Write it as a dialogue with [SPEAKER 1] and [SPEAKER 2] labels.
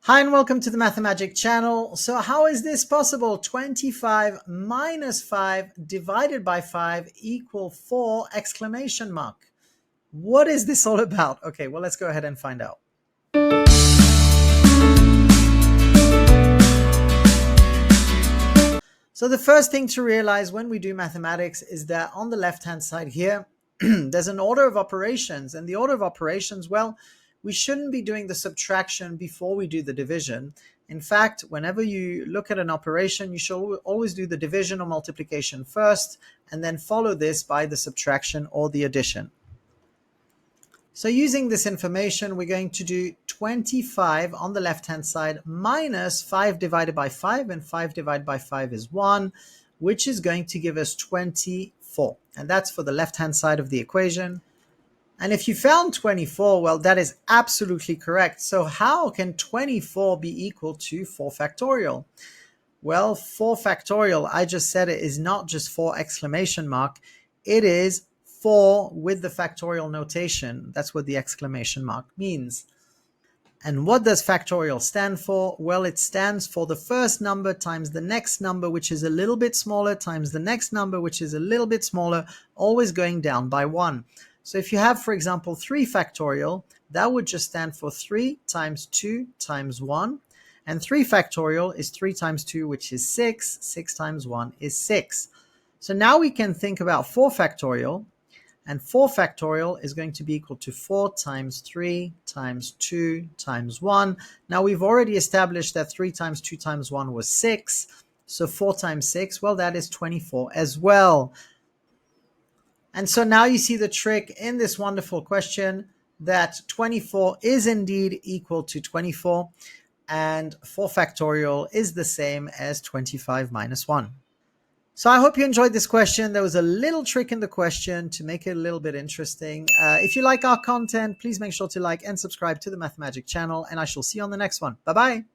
[SPEAKER 1] Hi and welcome to the Mathemagic channel. So how is this possible? 25 minus 5 divided by 5 equal 4 exclamation mark. What is this all about? Okay, well, let's go ahead and find out. So the first thing to realize when we do mathematics is that on the left-hand side here, there's an order of operations. And the order of operations, well, we shouldn't be doing the subtraction before we do the division. In fact, whenever you look at an operation, you should always do the division or multiplication first, and then follow this by the subtraction or the addition. So using this information, we're going to do 25 on the left-hand side minus 5 divided by 5, and 5 divided by 5 is 1, which is going to give us 24. And that's for the left-hand side of the equation. And if you found 24, well, that is absolutely correct. So how can 24 be equal to 4 factorial? Well, 4 factorial, I just said it, is not just 4 exclamation mark. It is 4 with the factorial notation. That's what the exclamation mark means. And what does factorial stand for? Well, it stands for the first number times the next number, which is a little bit smaller, times the next number, which is a little bit smaller, always going down by 1. So if you have, for example, 3 factorial, that would just stand for 3 times 2 times 1. And 3 factorial is 3 times 2, which is 6. 6 times 1 is 6. So now we can think about 4 factorial. And 4 factorial is going to be equal to 4 times 3 times 2 times 1. Now we've already established that 3 times 2 times 1 was 6. So 4 times 6, well, that is 24 as well. And so now you see the trick in this wonderful question that 24 is indeed equal to 24, and 4 factorial is the same as 25 minus 1. So I hope you enjoyed this question. There was a little trick in the question to make it a little bit interesting. If you like our content, please make sure to like and subscribe to the Mathemagic channel, and I shall see you on the next one. Bye-bye.